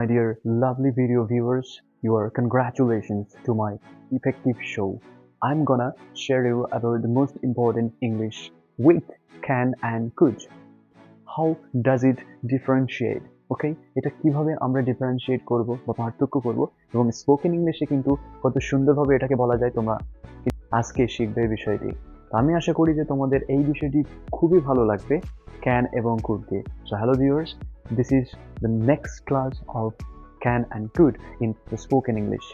My dear lovely video viewers, your congratulations to my effective show. I'm gonna share you about the most important English with, can and could. How does it differentiate? ওকে, এটা কিভাবে আমরা differentiate করব বা পার্থক্য করব এবং spoken ইংলিশে কিন্তু কত সুন্দরভাবে এটাকে বলা যায় তোমরা আজকে শিখবে বিষয়টি। আমি আশা করি যে তোমাদের এই বিষয়টি খুবই ভালো লাগবে ক্যান এবং কুড দিয়ে। So hello viewers, this is the next class of can and could in the spoken English.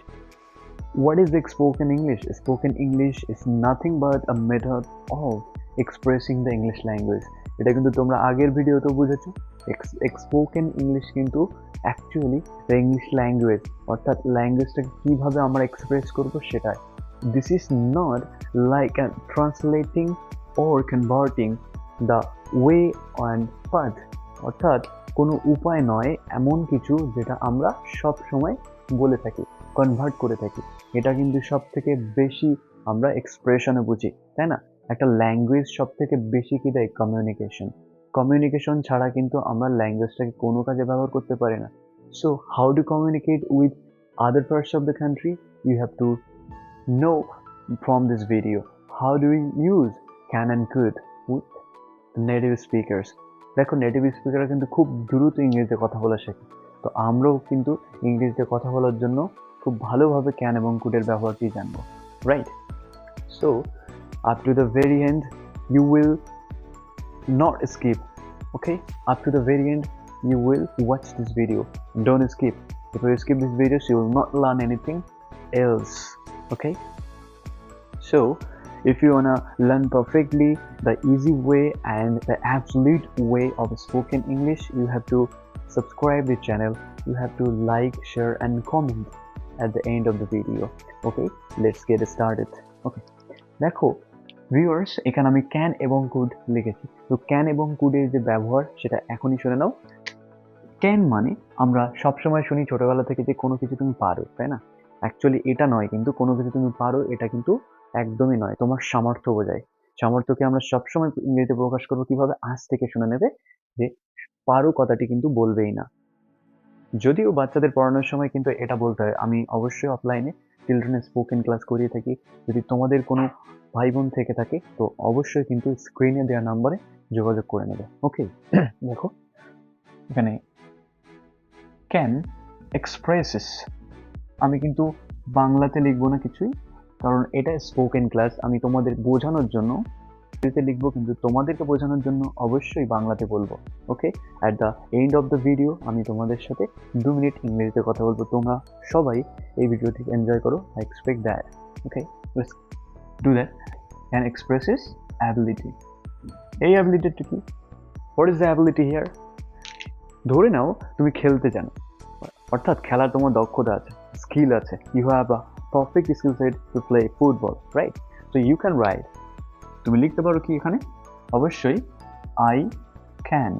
What is the spoken English? Spoken English is nothing but a method of expressing the English language. এটা কিন্তু তোমরা আগের ভিডিওতেও বুঝেছো। Spoken English কিন্তু actually the English language, অর্থাৎ ল্যাঙ্গুয়েজটাকে কীভাবে আমরা এক্সপ্রেস করবো সেটাই। This is not like translating or converting the way and path, অর্থাৎ কোনো উপায় নয় এমন কিছু যেটা আমরা সব সময় বলে থাকি, কনভার্ট করে থাকি। এটা কিন্তু সব থেকে বেশি আমরা এক্সপ্রেশনে বুঝি, তাই না? একটা ল্যাঙ্গুয়েজ সব থেকে বেশি কি দেয়? কমিউনিকেশন ছাড়া কিন্তু আমরা ল্যাঙ্গুয়েজটাকে কোনো কাজে ব্যবহার করতে পারি না। So how to communicate with other parts of the country? You have to know from this video how do we use can and could with native speakers. দেখো, নেটিভ স্পিকাররা কিন্তু খুব দ্রুত ইংরেজিতে কথা বলা শেখে, তো আমরাও কিন্তু ইংরেজিতে কথা বলার জন্য খুব ভালোভাবে ক্যান এবং কুডের ব্যবহারটি জানবো, right? So up to the very end you will not skip, okay? Up to the very end you will watch this video, don't skip. If you skip this video you will not learn anything else, okay? So if you wanna learn perfectly the easy way and the absolute way of spoken English, you have to subscribe the channel, you have to like, share and comment at the end of the video, okay? Let's get started. Okay, দেখো viewers, এখানে আমি can এবং could লিখেছি। তো can এবং কুডের যে ব্যবহার সেটা এখনই শুনে নাও। ক্যান মানে আমরা সবসময় শুনি ছোটবেলা থেকে যে কোনো কিছু তুমি পারো, তাই না? অ্যাকচুয়ালি এটা নয়, কিন্তু কোনো কিছু তুমি পারো এটা কিন্তু একদমই নয়, তোমার সামর্থ্য বোঝায়। সামর্থ্যকে আমরা সবসময় ইংরেজিতে প্রকাশ করবো কিভাবে? আজ থেকে শুনে নেবে যে পারো কথাটি কিন্তু বলবেই না। যদিও বাচ্চাদের পড়ানোর সময় কিন্তু এটা বলতে হয়। আমি অবশ্যই অফলাইনে চিলড্রেন স্পোকেন ক্লাস করিয়ে থাকি। যদি তোমাদের কোনো ভাই বোন থেকে থাকে তো অবশ্যই কিন্তু স্ক্রিনে দেওয়া নাম্বারে যোগাযোগ করে নেবে, ওকে? দেখো এখানে ক্যান এক্সপ্রেসেস, আমি কিন্তু বাংলাতে লিখবো না কিছুই, কারণ এটা স্পোকেন ক্লাস। আমি তোমাদের বোঝানোর জন্য ইংরেজিতে লিখবো, কিন্তু তোমাদেরকে বোঝানোর জন্য অবশ্যই বাংলাতে বলবো, okay? At the end of the video আমি তোমাদের সাথে 2 মিনিট ইংরেজিতে কথা বলবো। তোমরা সবাই এই ভিডিওটি এনজয় করো, I expect that, okay? Let's do that. Can expresses ability. এই অ্যাবিলিটিটা কি? What is the ability here? ধরে নাও তুমি খেলতে জানো, অর্থাৎ খেলার তোমার দক্ষতা আছে, স্কিল আছে, you have a perfect skill set to play football, right? So you can write, তুমি লিখতে পারো কি এখানে? অবশ্যই I can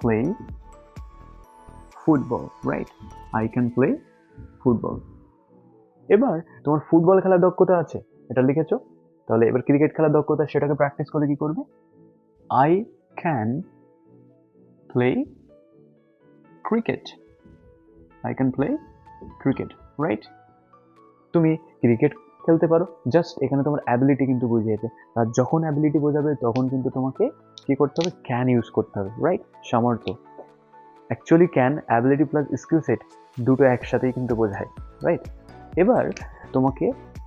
play football, right? I can play football. এবার তোমার ফুটবল খেলার দক্ষতা আছে, এটা লিখেছো। তাহলে এবার ক্রিকেট খেলার দক্ষতা, সেটাকে প্র্যাকটিস করে কি করবে? I can play cricket, I can play cricket, right? তুমি ক্রিকেট খেলতে পারো, জাস্ট এখানে তোমার অ্যাবিলিটি কিন্তু বুঝিয়েছে। আর যখন অ্যাবিলিটি বোঝাবে তখন কিন্তু তোমাকে কি করতে হবে? ক্যান ইউজ করতে হবে, রাইট? সামর্থ্য। Actually can, ability plus skill set দুটো একসাথেই কিন্তু বোঝায়, রাইট? এবার তোমাকে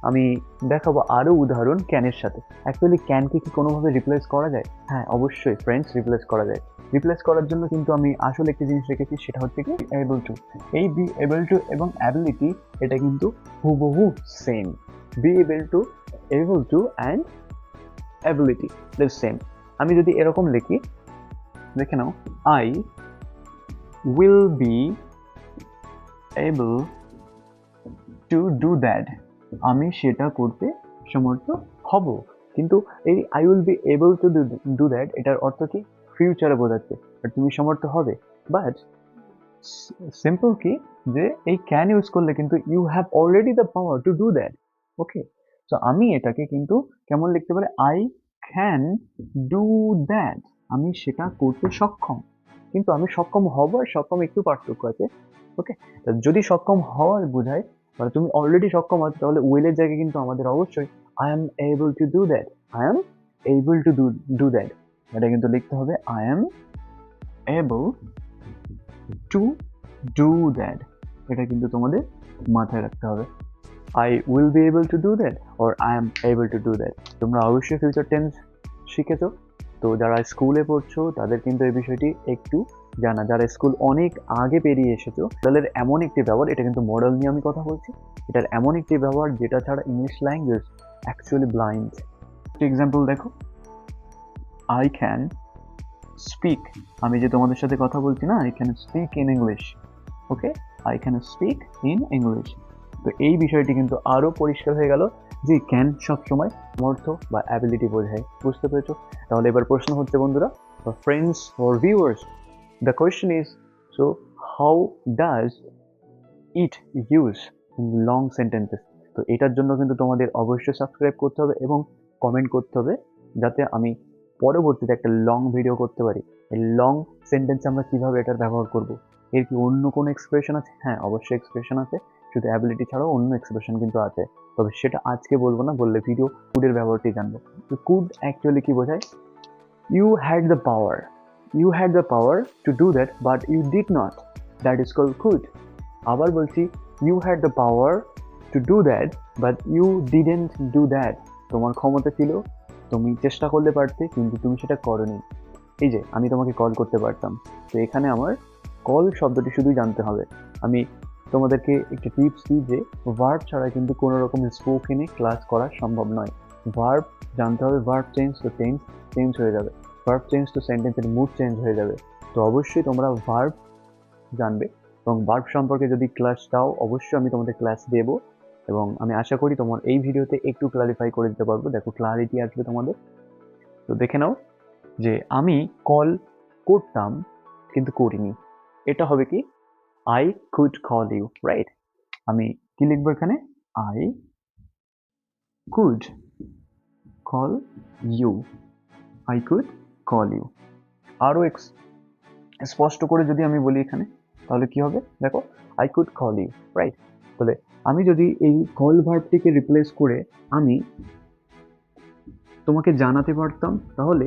আমি দেখাবো আরও উদাহরণ ক্যানের সাথে। অ্যাকচুয়ালি ক্যানকে কি কোনোভাবে রিপ্লেস করা যায়? হ্যাঁ, অবশ্যই ফ্রেন্ডস, রিপ্লেস করা যায়। রিপ্লেস করার জন্য কিন্তু আমি আসলে একটি জিনিস রেখেছি, সেটা হচ্ছে কি এবল টু। এই বি এবল টু এবং অ্যাবিলিটি এটা কিন্তু হুবহু same. Be able to and ability that same. আমি যদি এরকম লিখি, দেখে নাও, I will be able to do that, আমি সেটা করতে সমর্থ হব। কিন্তু এই I will be able to do that এটার অর্থ কি? ফিউচারে বোঝাচ্ছে, বাট তুমি সমর্থ হবে। বাট সিম্পল কি, যে এই ক্যান ইউজ করলে কিন্তু you have already the power to do that, okay? So আমি এটাকে কিন্তু কেমন লিখতে পারি? আই ক্যান ডু দ্যাট, আমি সেটা করতে সক্ষম। কিন্তু আমি সক্ষম হব আর সক্ষম একটু পার্থক্য আছে। ওকে, যদি সক্ষম হওয়া বোঝায় মানে তুমি অলরেডি সক্ষম আছো, তাহলে উইলের জায়গায় কিন্তু আমাদের অবশ্যই I am able to do that, I am able to do that, এটা কিন্তু লিখতে হবে I am able to do that. এটা কিন্তু তোমাদের মাথায় রাখতে হবে। I will be able to do that or I am able to do that. তোমরা অবশ্যই ফিউচার টেন্স শিখেছো, তো যারা স্কুলে পড়ছো তাদের কিন্তু এই বিষয়টি একটু জানা, যারা স্কুল অনেক আগে পেরিয়ে এসেছো তাদের এমন একটি ব্যবহার, এটা কিন্তু মডেল নিয়ে আমি কথা বলছি, এটার এমন একটি ব্যবহার যেটা ছাড়া English language actually blind. Example দেখো, আই ক্যান স্পিক, আমি যে তোমাদের সাথে কথা বলছি না, I can speak in English, okay, I can speak in English. তো এই বিষয়টি কিন্তু আরো পরিষ্কার হয়ে গেল যে ক্যান সবসময় সামর্থ্য বা অ্যাবিলিটি বোঝায়। বুঝতে পেরেছো? তাহলে এবার প্রশ্ন হচ্ছে বন্ধুরা, friends or viewers, the question is, so how does it use in long sentences? তো এটার জন্য কিন্তু তোমাদের অবশ্যই সাবস্ক্রাইব করতে হবে এবং কমেন্ট করতে হবে, যাতে আমি পরবর্তীতে একটা লং ভিডিও করতে পারি। এই লং সেন্টেন্স আমরা কিভাবে এটার ব্যবহার করব। এর কি অন্য কোনো এক্সপ্রেশন আছে? হ্যাঁ, অবশ্যই এক্সপ্রেশন আছে, শুধু অ্যাবিলিটি ছাড়াও অন্য এক্সপ্রেশন কিন্তু আছে, তবে সেটা আজকে বলবো না, বললে ভিডিও কুডের ব্যবহারটি জানবো। তো কুড অ্যাকচুয়ালি কি বোঝায়? You had the power, you had the power to do that but you did not, that is called could. আবার বলছি, you had the power to do that but you didn't do that, তোমার ক্ষমতা ছিল, তুমি চেষ্টা করলে পারতে, কিন্তু তুমি সেটা করোনি। এই যে আমি তোমাকে কল করতে পারতাম, তো এখানে আমার কল শব্দটি শুধুই জানতে হবে। আমি তোমাদেরকে একটি টিপস দিই যে ভার্ব ছাড়া কিন্তু কোনো রকম স্পোকেনে ক্লাস করা সম্ভব নয়। ভার্ব জানতে হবে, ভার্ব চেঞ্জ তো চেঞ্জ হয়ে যাবে, ভার্ব চেঞ্জ তো সেন্টেন্সের মুড চেঞ্জ হয়ে যাবে। তো অবশ্যই তোমরা ভার্ব জানবে, এবং ভার্ব সম্পর্কে যদি ক্লাস চাও অবশ্যই আমি তোমাদের ক্লাস দেবো, এবং আমি আশা করি তোমার এই ভিডিওতে একটু ক্লারিফাই করে দিতে পারবো। দেখো ক্লারিটি আসবে তোমাদের। তো দেখে নাও যে আমি কল করতাম কিন্তু করিনি, এটা হবে কি I could call you, right? আমি কি লিখবো এখানে? I could call you, I could call you. আরো স্পষ্ট করে যদি আমি বলি এখানে, তাহলে কি হবে? দেখো, I could call you, right? তাহলে আমি যদি এই কল ভার্বটিকে রিপ্লেস করে আমি তোমাকে জানাতে পারতাম, তাহলে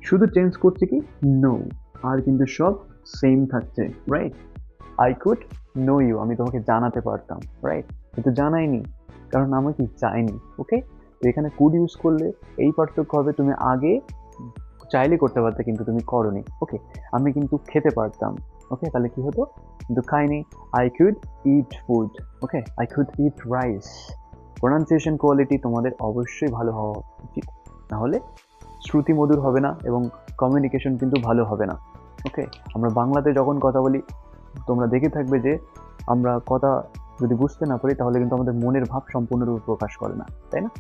শুধু চেঞ্জ করছে কি নো, আর কিন্তু সব সেম থাকছে, right? I could know you, আমি তোমাকে জানাতে পারতাম, রাইট? কিন্তু জানাইনি, কারণ আমি কি চাইনি, ওকে? তো এখানে কুড ইউজ করলে এই পার্থক্য হবে, তুমি আগে চাইলে করতে পারতে কিন্তু তুমি করোনি, ওকে? আমি কিন্তু খেতে পারতাম, ওকে? তাহলে কি হতো? কিন্তু খাইনি। I could eat food, okay? I could eat rice. Pronunciation quality তোমাদের অবশ্যই ভালো হওয়া উচিত, নাহলে শ্রুতি মধুর হবে না এবং কমিউনিকেশন কিন্তু ভালো হবে না, ওকে? আমরা বাংলাতে যখন কথা বলি, তোমরা দেখে থাকবে যে আমরা কথা যদি বুঝতে না পারি, তাহলে কিন্তু আমাদের মনের ভাব সম্পূর্ণরূপে প্রকাশ করে না, তাই না?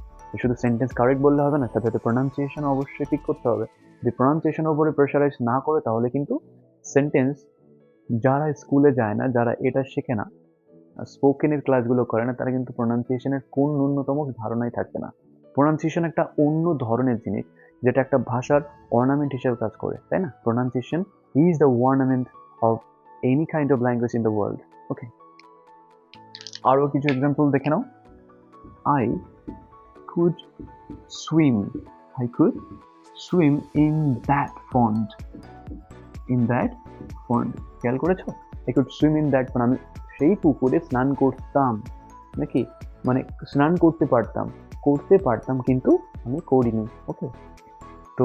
শুধু সেন্টেন্স কারেক্ট বললে হবে না, সাথে সাথে প্রোনাউন্সিয়েশন অবশ্যই ঠিক করতে হবে। যদি প্রোনাউন্সিয়েশনের উপরে প্রেশারাইজ না করে, তাহলে কিন্তু সেন্টেন্স, যারা স্কুলে যায় না, যারা এটা শেখে না, স্পোকেনের ক্লাসগুলো করে না, তারা কিন্তু প্রোনাউন্সিয়েশনের কোন ন্যূনতম ধারণাই থাকবে না। প্রোনাউন্সিয়েশন একটা অন্য ধরনের জিনিস, যেটা একটা ভাষার অর্নামেন্ট হিসেবে কাজ করে, তাই না? Pronunciation is the ornament of any kind of language in the world, okay? আরও কিছু এক্সাম্পল দেখে নাও। I could swim, I could swim in that pond, in that pond, খেয়াল করেছো? I could swim in that pond, আমি সেই পুকুরে স্নান করতাম, নাকি মানে স্নান করতে পারতাম কিন্তু আমি করিনি, ওকে? তো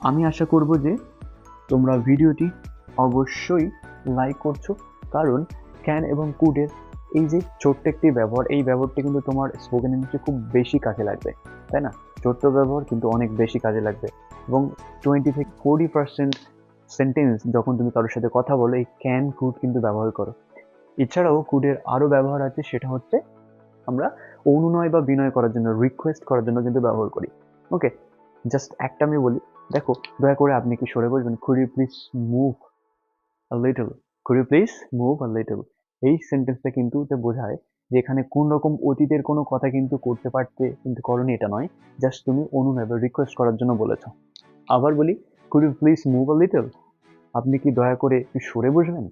আমি আশা করব যে তোমরা ভিডিওটি অবশ্যই লাইক করছো, কারণ ক্যান এবং কুডের এই যে ছোট্ট একটি ব্যবহার, এই ব্যবহারটি কিন্তু তোমার স্পোকেন ইংলিশে খুব বেশি কাজে লাগবে, তাই না? ছোট্ট ব্যবহার কিন্তু অনেক বেশি কাজে লাগবে, এবং 20 থেকে 40% সেন্টেন্স যখন তুমি কারোর সাথে কথা বলো, এই ক্যান কুড কিন্তু ব্যবহার করো। এছাড়াও কুডের আরও ব্যবহার আছে, সেটা হচ্ছে আমরা অনুনয় বা বিনয় করার জন্য, রিকোয়েস্ট করার জন্য কিন্তু ব্যবহার করি, ওকে? জাস্ট একটা আমি বলি, দেখো দয়া করে আপনি কি সরে বসবেন, could you please move a little, could you please move a little. এই সেন্টেন্সটা কিন্তু বোঝায় যে এখানে কোন রকম অতীতের কোনো কথা কিন্তু করতে পারতে কিন্তু করনি, এটা নয়, জাস্ট তুমি অনুনয় বা রিকোয়েস্ট করার জন্য বলেছো। আবার বলি, could you please move a little, আপনি কি দয়া করে একটু সরে বসবেন,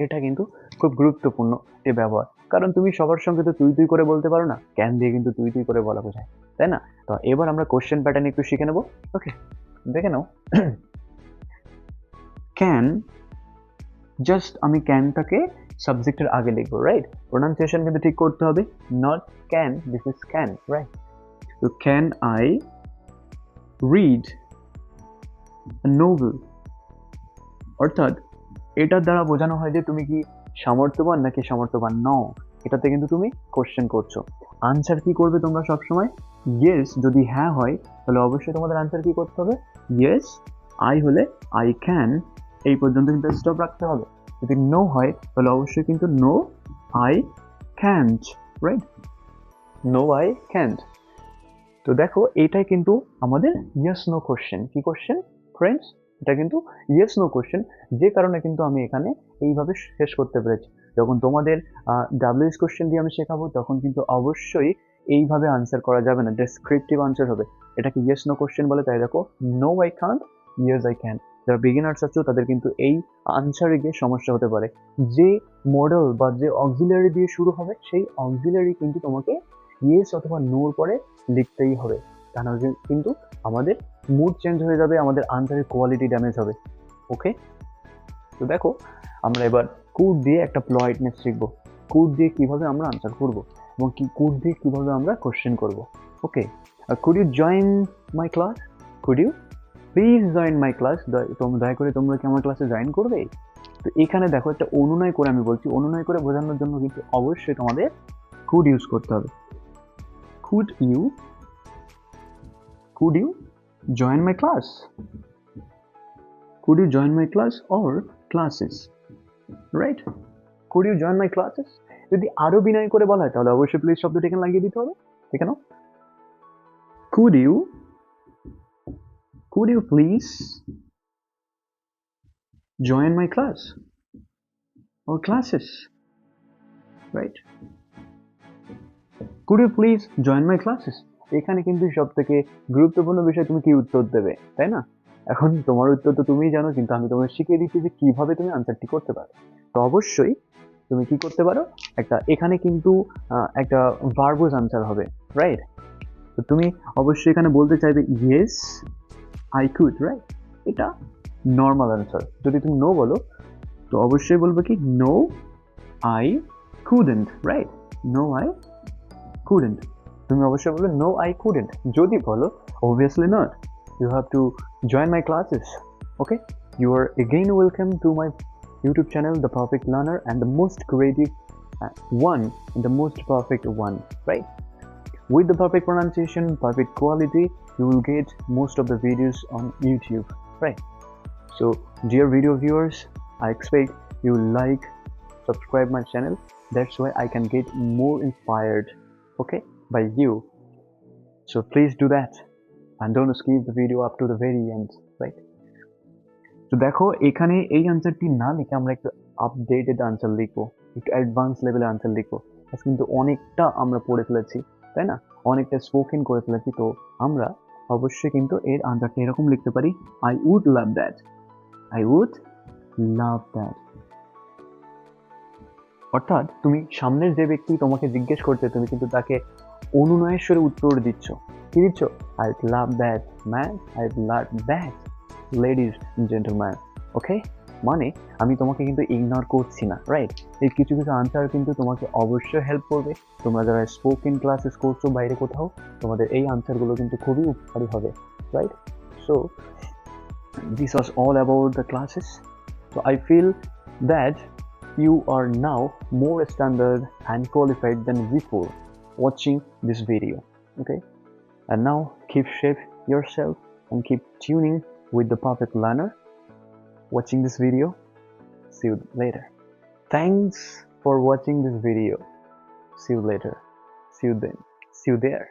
এটা কিন্তু খুব গুরুত্বপূর্ণ একটি ব্যবহার, কারণ তুমি সবার সঙ্গে তো তুই তুই করে বলতে পারো না, ক্যান দিয়ে কিন্তু তুই তুই করে বলা বোঝায়, তাই না? তো এবার আমরা কোশ্চেন প্যাটার্ন একটু শিখে নেবো। ওকে, দেখে নাও। ক্যান, জাস্ট আমি ক্যানটাকে সাবজেক্টের আগে লিখবো, রাইট? প্রোনাউন্সিয়েশন কিন্তু ঠিক করতে হবে, not can, this is can, right? তো ক্যান আই রিড নোবেল, অর্থাৎ এটার দ্বারা বোঝানো হয় যে তুমি কি সামর্থ্যবান নাকি সামর্থ্যবান নও, এটাতে কিন্তু তুমি কোশ্চেন করছো। আনসার কি করবে তোমরা সবসময়? ইয়েস যদি হ্যাঁ হয় তাহলে অবশ্যই তোমাদের আনসার কি করতে হবে? ইয়েস আই হলে আই ক্যান, এই পর্যন্ত কিন্তু স্টপ রাখতে হবে। যদি নো হয় তাহলে অবশ্যই কিন্তু no I can't, right? No I can't. তো দেখো এটাই কিন্তু আমাদের ইয়েস নো কোশ্চেন। কি কোশ্চেন ফ্রেন্ডস? এটা কিন্তু ইয়েস নো কোশ্চেন, যে কারণে কিন্তু আমি এখানে এইভাবে শেষ করতে পেরেছি। যখন তোমাদের ডাব্লিউএস কোশ্চেন দিয়ে আমি শেখাবো তখন কিন্তু অবশ্যই এইভাবে আনসার করা যাবে না, ডেসক্রিপটিভ আনসার হবে। এটাকে ইয়েস নো কোশ্চেন বলে, তাই দেখো no I can't, yes I can. যারা বিগিনার্স আছো তাদের কিন্তু এই আনসারে গিয়ে সমস্যা হতে পারে। যে মডেল বা যে অক্সিলারি দিয়ে শুরু হবে সেই অক্সিলারি কিন্তু তোমাকে ইয়েস অথবা নোর পরে লিখতেই হবে, তা নাহলে কিন্তু আমাদের মুড চেঞ্জ হয়ে যাবে, আমাদের আনসারের কোয়ালিটি ড্যামেজ হবে। ওকে, তো দেখো আমরা এবার কুড দিয়ে একটা পলাইটনেস শিখবো। কুড দিয়ে কিভাবে আমরা আনসার করব এবং কি কুড দিয়ে কিভাবে আমরা কোশ্চেন করব। Okay, could you join my class? Could you please join my class? দয়া করে তোমরা কি আমার ক্লাসে জয়েন করবে? তো এখানে দেখো একটা অনুনয় করে আমি বলছি, অনুনয় করে বোঝানোর জন্য কিন্তু অবশ্যই তোমাদের কুড ইউজ করতে হবে। Could you join my class? Could you join my class or classes? Right? Could you join my classes? যদি আরো বিনয় করে বলা হয় তাহলে অবশ্যই প্লিজ শব্দটি এখানে লাগিয়ে দিতে হবে। ঠিক আছে? Could you please join my class or classes? Right? Could you please join my classes? এখানে কিন্তু সব থেকে গুরুত্বপূর্ণ বিষয় তুমি কি উত্তর দেবে, তাই না? এখন তোমার উত্তর তো তুমিই জানো, কিন্তু আমি তোমাকে শিখিয়ে দিচ্ছি যে কিভাবে তুমি আনসারটি করতে পারো। তো অবশ্যই তুমি কি করতে পারো, এখানে কিন্তু একটা ভার্বস আনসার হবে, রাইট? তো তুমি অবশ্যই এখানে বলতে চাইবে ইয়েস আই কুড, রাইট? এটা নর্মাল আনসার। যদি তুমি নো বলো তো অবশ্যই বলবে কি no I couldn't, right? No I couldn't. তুমি অবশ্যই বলবে no I couldn't. যদি বলো obviously not, you have to join my classes. Okay, you are again welcome to my YouTube channel, The Perfect Learner, and the most creative one and the most perfect one, right? With the perfect pronunciation, perfect quality, you will get most of the videos on YouTube, right? So dear video viewers, I expect you will like, subscribe my channel. That's why I can get more inspired, okay, by you. So please do that and don't skip the video up to the very end, right? তো দেখো এখানে এই আনসারটি না লিখে আমরা একটু updated answer লিখবো, একটু অ্যাডভান্স লেভেলের আনসার লিখবো। আজ কিন্তু অনেকটা আমরা পড়ে ফেলেছি, তাই না? অনেকটা স্পোকেন করে ফেলেছি। তো আমরা অবশ্যই কিন্তু এর আনসারটা এরকম লিখতে পারি, I would love that, I would love that. অর্থাৎ তুমি সামনের যে ব্যক্তি তোমাকে জিজ্ঞেস করছে তুমি কিন্তু তাকে অনুনয়ের স্বরে উত্তর দিচ্ছ। কি দিচ্ছ? I love that man, I love that ladies gentleman. Okay, মানে আমি তোমাকে কিন্তু ইগনোর করছি না, রাইট? এই কিছু কিছু আনসার কিন্তু তোমাকে অবশ্যই হেল্প করবে। তোমরা যারা স্পোকেন ক্লাসেস করছো বাইরে কোথাও, তোমাদের এই আনসারগুলো কিন্তু খুবই উপকারী হবে, right? So this was all about the classes. So I feel that you are now more standard and qualified than before watching this video. Okay, and now keep shape yourself and keep tuning with the perfect learner watching this video. See you later. Thanks for watching this video. See you later. See you then. See you there.